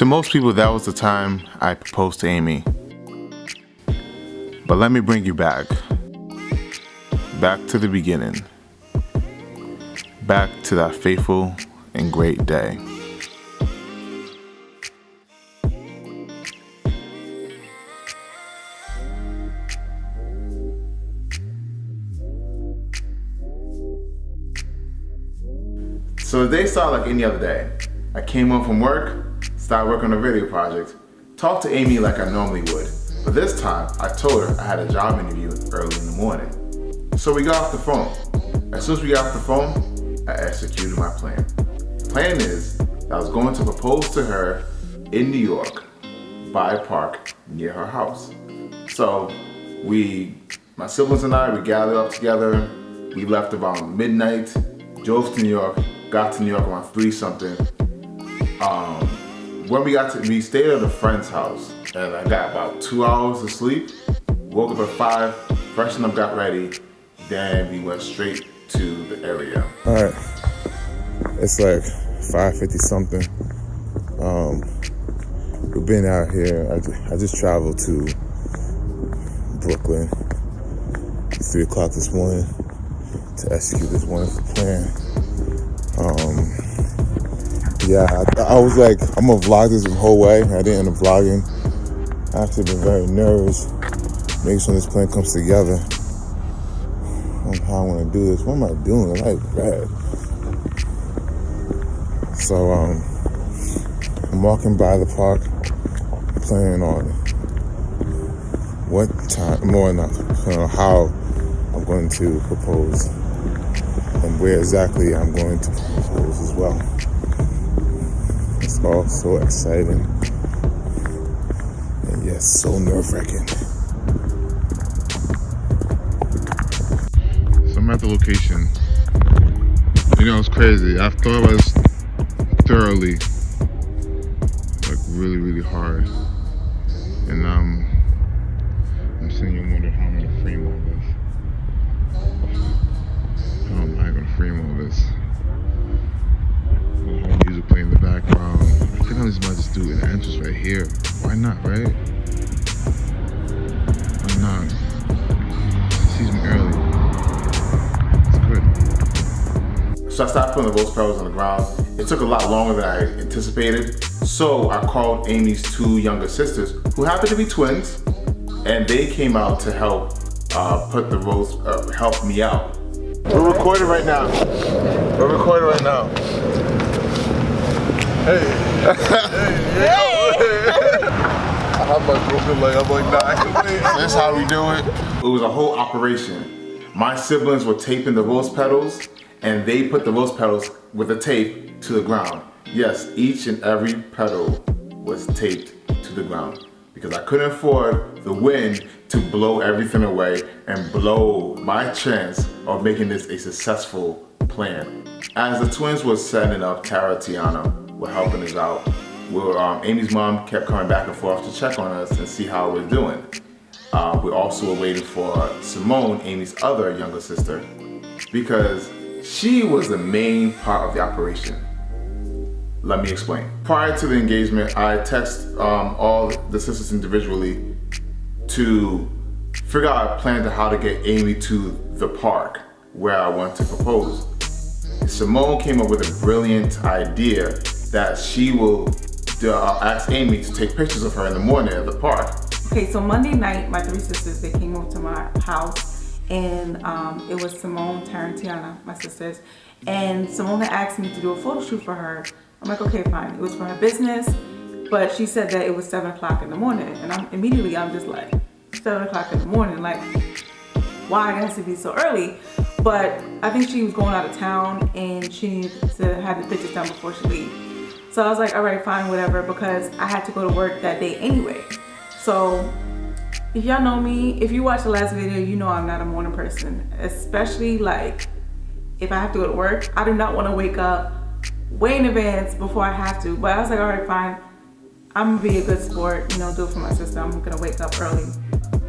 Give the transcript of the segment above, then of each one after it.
To most people, that was the time I proposed to Amy. But let me bring you back. Back to the beginning. Back to that fateful and great day. So the day started like any other day. I came home from work, started working on a video project, talked to Amy like I normally would. But this time, I told her I had a job interview early in the morning. So we got off the phone. As soon as we got off the phone, I executed my plan. The plan is that I was going to propose to her in New York by a park near her house. So my siblings and I, we gathered up together. We left around midnight, drove to New York, got to New York around 3-something. When we stayed at a friend's house, and I got about 2 hours of sleep. Woke up at 5, freshened up, got ready, then we went straight to the area. All right, it's like 5:50 something. We've been out here. I just traveled to Brooklyn. It's 3 o'clock this morning to execute this wonderful plan. Yeah, I was like, I'm gonna vlog this the whole way. I didn't end up vlogging. I've actually been very nervous, making sure this plan comes together. I don't know how I wanna do this. What am I doing? I like bad. So, I'm walking by the park, planning on what time, how I'm going to propose and where exactly I'm going to propose as well. It's all so exciting and yes, so nerve-wracking. So I'm at the location. You know, it's crazy. I've thought about this thoroughly, like really, really hard. And I'm sitting here wondering how I'm gonna frame all this. How am I gonna frame all this? I'll have music playing in the background. I think I might just do an entrance right here. Why not, right? Why not? She sees me early. It's good. So I started putting the rose petals on the ground. It took a lot longer than I anticipated. So I called Amy's 2 younger sisters, who happen to be twins, and they came out to help put the rose, help me out. We're recording right now. Hey. I have my broken leg. I'm like, nah, I can wait. That's how we do it. It was a whole operation. My siblings were taping the rose petals, and they put the rose petals with the tape to the ground. Yes, each and every petal was taped to the ground because I couldn't afford the wind to blow everything away and blow my chance of making this a successful plan. As the twins were setting up, Tara and Tiana were helping us out. Amy's mom kept coming back and forth to check on us and see how we're doing. We also were waiting for Simone, Amy's other younger sister, because she was the main part of the operation. Let me explain. Prior to the engagement, I texted all the sisters individually to figure out a plan to how to get Amy to the park where I want to propose. Simone came up with a brilliant idea that she will ask Amy to take pictures of her in the morning at the park. Okay, so Monday night, my 3 sisters, they came over to my house, and it was Simone, Tara, and Tiana, my sisters, and Simone had asked me to do a photo shoot for her. I'm like, okay, fine. It was for her business, but she said that it was 7 o'clock in the morning, and I'm just like, 7 o'clock in the morning, like, why it has to be so early? But I think she was going out of town, and she needed to have the pictures done before she leaves. So I was like, all right, fine, whatever, because I had to go to work that day anyway. So if y'all know me, if you watched the last video, you know I'm not a morning person, especially like if I have to go to work. I do not want to wake up way in advance before I have to. But I was like, all right, fine. I'm gonna be a good sport, do it for my sister. I'm gonna wake up early.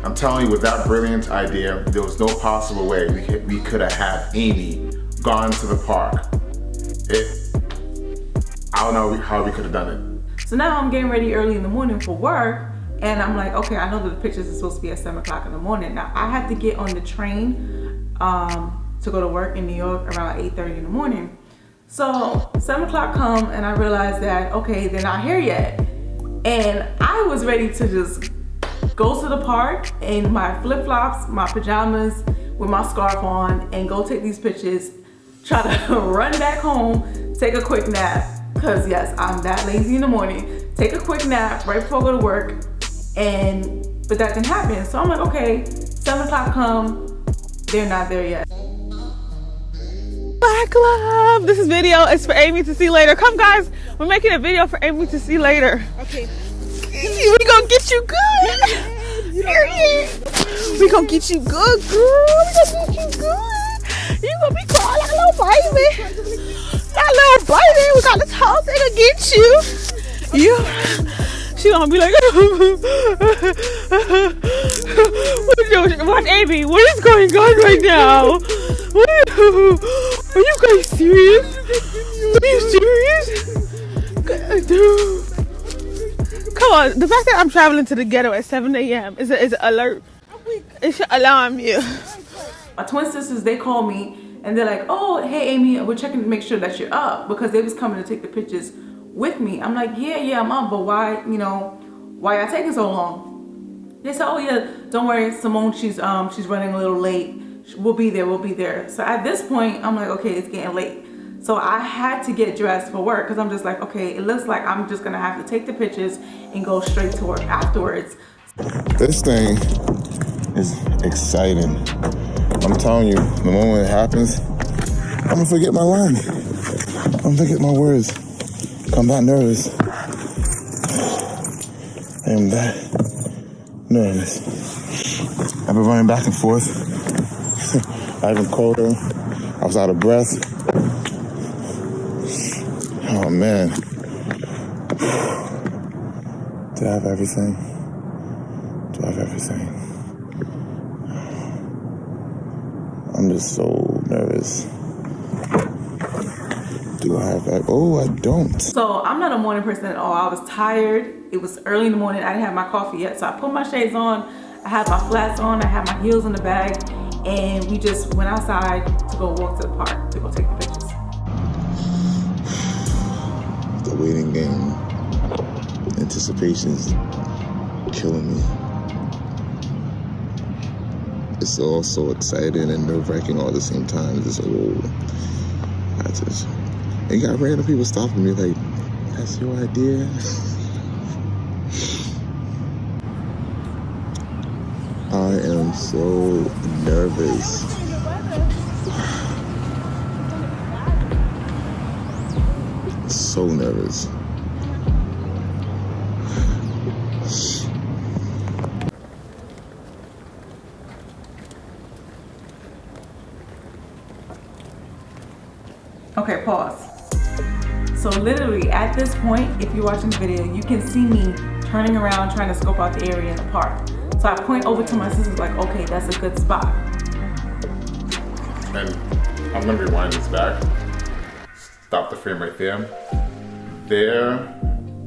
I'm telling you, with that brilliant idea, there was no possible way we could have had Amy gone to the park. I don't know how we could have done it. So now I'm getting ready early in the morning for work, and I'm like, okay, I know that the pictures are supposed to be at 7 o'clock in the morning. Now I had to get on the train to go to work in New York around 8:30 in the morning. So 7 o'clock come, and I realized that, okay, they're not here yet. And I was ready to just go to the park in my flip-flops, my pajamas, with my scarf on, and go take these pictures, try to run back home, take a quick nap, because yes, I'm that lazy in the morning, take a quick nap right before I go to work, but that didn't happen. So I'm like, okay, 7 o'clock come, they're not there yet. Black love, this video is for Amy to see later. Come guys, we're making a video for Amy to see later. Okay. We gonna get you good. We gonna get you good, girl. We gonna get you good. You gonna be crying like a little baby. Like a little baby. We got this whole thing to get you. She gonna be like, watch Amy. What is going on right now? Are you guys serious? Are you serious? Come on, the fact that I'm traveling to the ghetto at 7 a.m. is an alert. It should alarm you. My twin sisters, they call me and they're like, oh, hey Amy, we're checking to make sure that you're up, because they was coming to take the pictures with me. I'm like, yeah, I'm up, but why y'all taking so long? They said, oh yeah, don't worry, Simone, she's running a little late. We'll be there. So at this point, I'm like, okay, it's getting late. So I had to get dressed for work, because I'm just like, okay, it looks like I'm just gonna have to take the pictures and go straight to work afterwards. This thing is exciting. I'm telling you, the moment it happens, I'm gonna forget my line. I'm gonna forget my words. I'm not nervous. I am that nervous. I've been running back and forth. I even called her. I was out of breath. Oh man. Do I have everything? Do I have everything? I'm just so nervous. Do I have that? Oh, I don't. So I'm not a morning person at all. I was tired. It was early in the morning. I didn't have my coffee yet. So I put my shades on. I had my flats on. I had my heels in the bag. And we just went outside to go walk to the park to go take the pictures. The waiting game. Anticipation's killing me. It's all so exciting and nerve-wracking all at the same time. It's just and you got random people stopping me like, that's your idea? I am so nervous. So nervous. Okay, pause. So literally at this point, if you're watching the video, you can see me turning around trying to scope out the area in the park. So I point over to my sisters like, okay, that's a good spot. And I'm gonna rewind this back. Stop the frame right there. There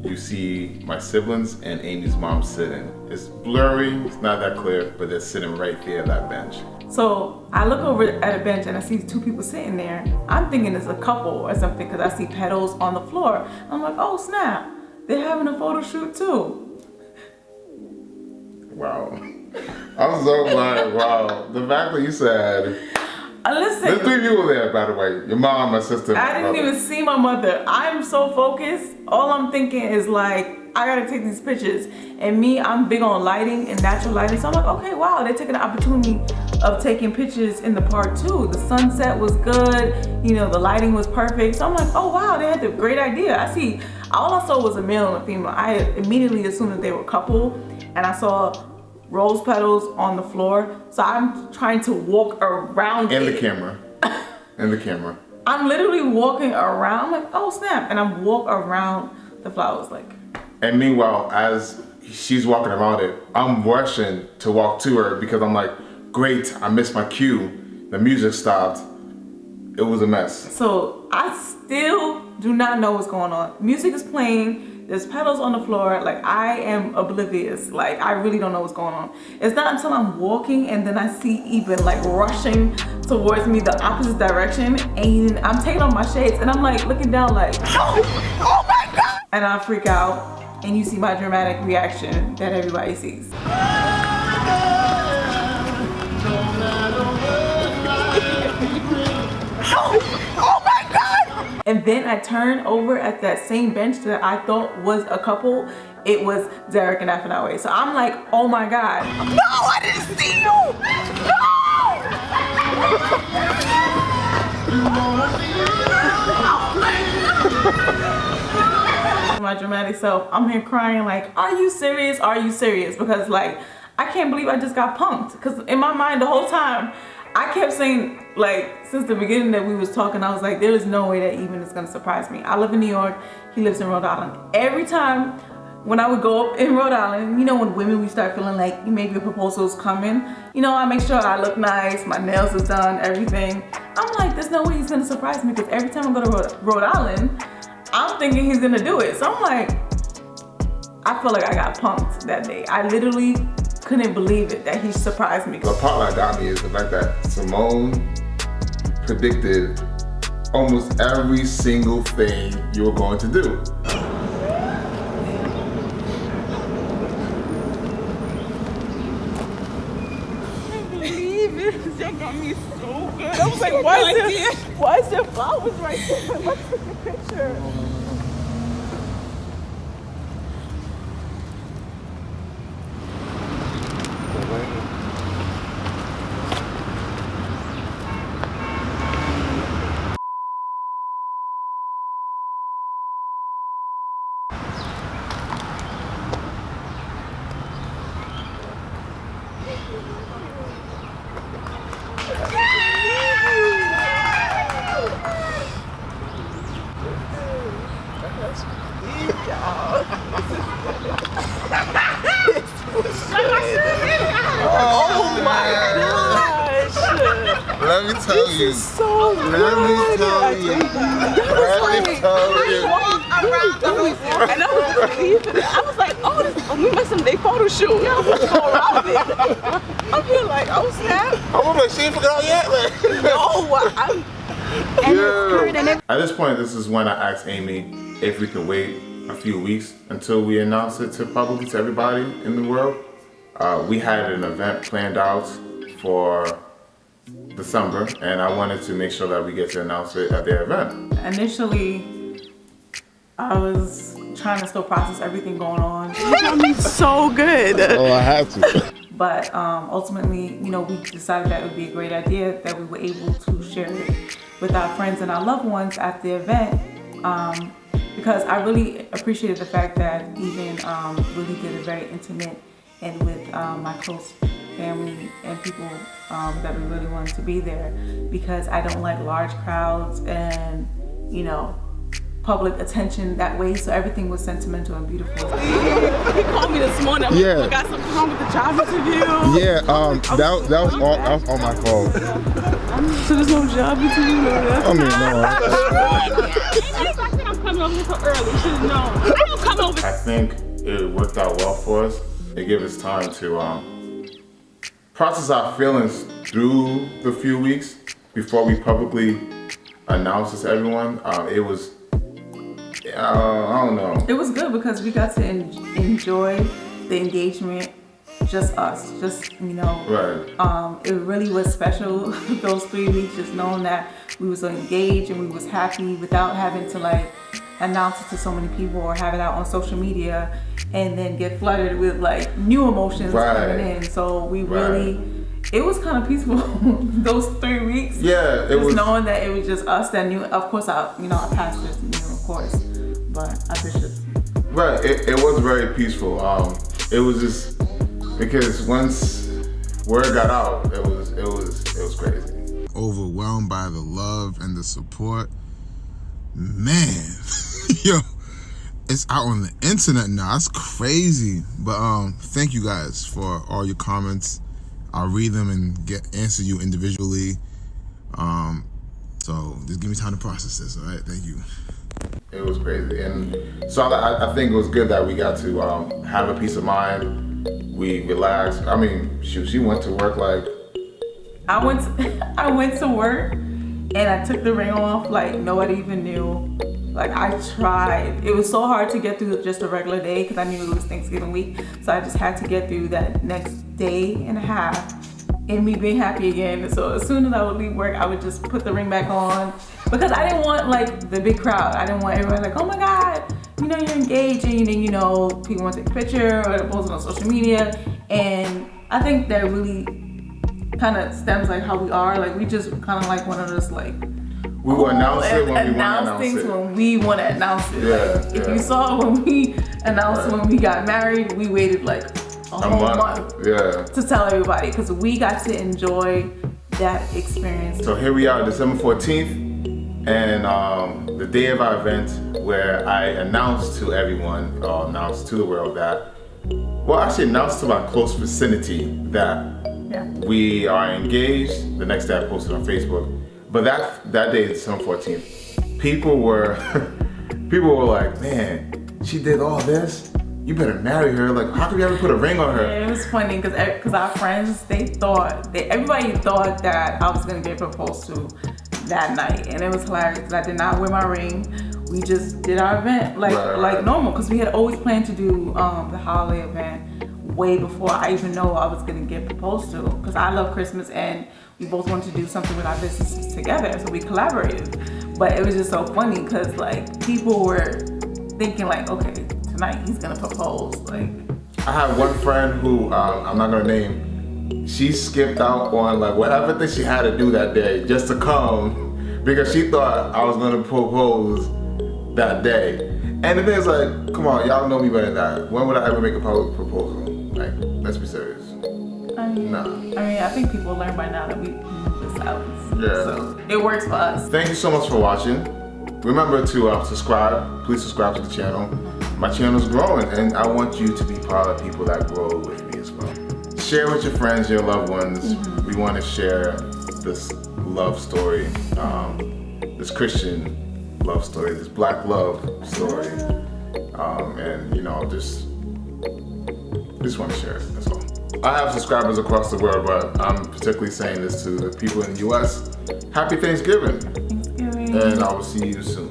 you see my siblings and Amy's mom sitting. It's blurry, it's not that clear, but they're sitting right there at that bench. So I look over at a bench and I see two people sitting there. I'm thinking it's a couple or something, because I see petals on the floor. I'm like, oh snap, they're having a photo shoot too. Wow. I'm so glad, wow. The fact that you said, Listen, there's 3 people there, by the way. Your mom, my sister, my I didn't brother. even see my mother. I'm so focused. All I'm thinking is like, I gotta take these pictures. And me, I'm big on lighting and natural lighting. So I'm like, okay, wow, they're taking the opportunity of taking pictures in the park too. The sunset was good. The lighting was perfect. So I'm like, oh wow, they had a great idea. All I saw was a male and a female. I immediately assumed that they were a couple, and I saw rose petals on the floor. So I'm trying to walk around In the camera. In the camera. I'm literally walking around, like, oh snap, and I'm walking around the flowers, like. And meanwhile, as she's walking around it, I'm rushing to walk to her because I'm like, great, I missed my cue. The music stopped. It was a mess. So I still do not know what's going on. Music is playing, There's pedals on the floor. Like, I am oblivious. Like, I really don't know what's going on. It's not until I'm walking and then I see Eben like rushing towards me the opposite direction, and I'm taking off my shades and I'm like looking down like, oh my God! And I freak out, and you see my dramatic reaction that everybody sees. Oh my God! And then I turn over at that same bench that I thought was a couple. It was Derek and Afanawe. So I'm like, oh my God. No, I didn't see you! No! My dramatic self, I'm here crying like, are you serious? Are you serious? Because like, I can't believe I just got punked. Because in my mind the whole time, I kept saying, like, since the beginning that we was talking, I was like, there is no way that Eben is gonna surprise me. I live in New York, he lives in Rhode Island. Every time when I would go up in Rhode Island, you know, when women, we start feeling like maybe a proposal's coming, you know, I make sure I look nice, my nails is done, everything. I'm like, there's no way he's gonna surprise me, because every time I go to Rhode Island, I'm thinking he's gonna do it. So I'm like, I feel like I got punked that day. I literally couldn't believe it that he surprised me. The part that got me is the fact that Simone predicted almost every single thing you were going to do. I can't believe it. That got me so good. I was like, why is there flowers right there? Let's take a picture. Oh my gosh! Let me tell you. This is so good. Let me tell you. And I was believing it. I was like, oh, we missed some day photo shoot. Yeah, what's going on there? I'm here like, oh snap. I was like, she ain't forgot yet. No, At this point, this is when I asked Amy if we could wait a few weeks until we announce it to publicly to everybody in the world. We had an event planned out for December, and I wanted to make sure that we get to announce it at their event. Initially, I was trying to still process everything going on. so good. Oh, I have to. But ultimately, you know, we decided that it would be a great idea that we were able to share it with our friends and our loved ones at the event. Because I really appreciated the fact that Eben really did it very intimate and with my close family and people that we really wanted to be there, because I don't like large crowds and, you know, public attention that way, so everything was sentimental and beautiful. He called me this morning. Yeah. I got something wrong with the job interview. Yeah, that was all my fault. So there's no job interview? No, I mean, no. I'm coming over here so early. You should have known. I don't come over. I think it worked out well for us. It gave us time to process our feelings through the few weeks before we publicly announced it to everyone. It was, I don't know. It was good because we got to enjoy the engagement, just us, just, you know. Right. It really was special those 3 weeks, just knowing that we was so engaged and we was happy without having to like announce it to so many people or have it out on social media and then get flooded with like new emotions coming in. So we really, it was kind of peaceful those 3 weeks. Yeah, it was. Just knowing that it was just us that knew. Of course, our pastors knew, of course, but our bishops. Right. It was very peaceful. It was just because once word got out, it was crazy. Overwhelmed by the love and the support. Man, yo, it's out on the internet now. That's crazy. But thank you guys for all your comments. I'll read them and answer you individually. So just give me time to process this. All right, thank you. It was crazy, and so I think it was good that we got to have a peace of mind. We relaxed. I mean, she went to work like. I went to work and I took the ring off like nobody even knew. Like I tried. It was so hard to get through just a regular day because I knew it was Thanksgiving week. So I just had to get through that next day and a half and me being happy again. So as soon as I would leave work, I would just put the ring back on because I didn't want like the big crowd. I didn't want everybody like, oh my God, you know, you're engaged, and you know, people want to take a picture or post it on social media. And I think that really kind of stems like how we are. Like we just kind of like one of those like we will announce it when we want to announce things it. when we want to announce it. Yeah, like, if you saw when we announced when we got married, we waited like a whole month to tell everybody because we got to enjoy that experience. So here we are, December 14th, and the day of our event where I announced to everyone, announced to the world that, well, actually announced to my close vicinity that we are engaged. The next day I posted on Facebook. But that day, December 14th, people were like, man, she did all this? You better marry her. Like, how could you ever put a ring on her? Yeah, it was funny because our friends, everybody thought that I was gonna get proposed to that night. And it was hilarious because I did not wear my ring. We just did our event like normal because we had always planned to do the holiday event way before I even know I was gonna get proposed to because I love Christmas and we both wanted to do something with our businesses together, so we collaborated. But it was just so funny because like people were thinking like, okay, tonight he's gonna propose. Like I have one friend who I'm not gonna name. She skipped out on like whatever thing she had to do that day just to come because she thought I was gonna propose that day. And the thing is like, come on, y'all know me better than that. When would I ever make a public proposal? Like, let's be serious. I mean, I think people learn by now that we move this out. Yeah. So it works for us. Thank you so much for watching. Remember to subscribe. Please subscribe to the channel. My channel is growing, and I want you to be part of people that grow with me as well. Share with your friends, your loved ones. We want to share this love story, this Christian love story, this Black love story, and you know, just want to share it. That's all. I have subscribers across the world, but I'm particularly saying this to the people in the U.S. Happy Thanksgiving. Thanksgiving. And I will see you soon.